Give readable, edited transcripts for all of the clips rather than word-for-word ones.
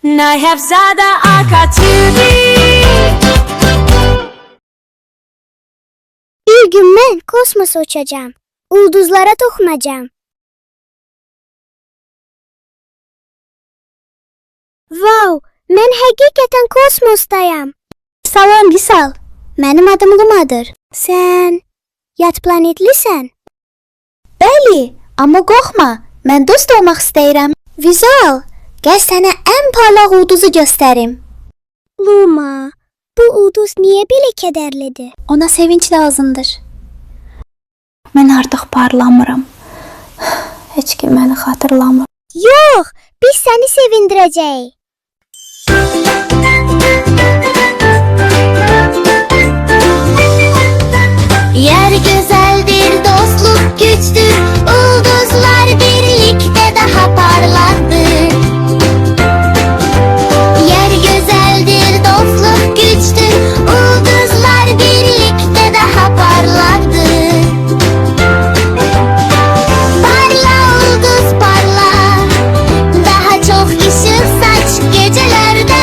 Nayevzada Akatübi. Bir gün ben kosmosa uçacağım. Ulduzlara dokunacağım. Wow, mən həqiqətən kosmosdayam. Salam Visal, mənim adım Lumadır. Sən yad planetlisən? Bəli, amma qorxma, mən dost olmaq istəyirəm. Visal, gəl sənə ən parlaq ulduzu göstərim. Luma, bu ulduz niyə belə kədərlidir? Ona sevinç lazımdır. Mən artıq parlamıram. Heç kim məni xatırlamır. Yox, biz səni sevindirəcəyik. Yer güzeldir, dostluk güçtür, ulduzlar birlikte daha parlaktır. Yer güzeldir, dostluk güçtür, ulduzlar birlikte daha parlaktır. Parla ulduz parla, daha çok ışık saç gecelerde,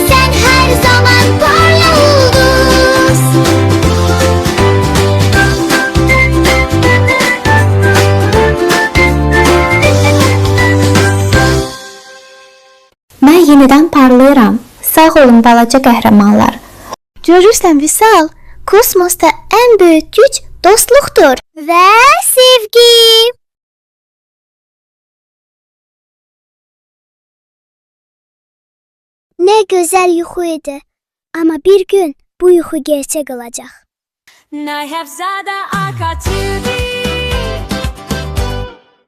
sen her zaman parla ulduz. Mən yenidən parlayıram. Sağ olun balaca qəhrəmanlar. Görürsən Visal, kosmosda ən böyük güc dostluqdur və sevgi. Nə gözəl yuxu idi. Amma bir gün bu yuxu gerçək olacaq. Nayevzada Akatübi.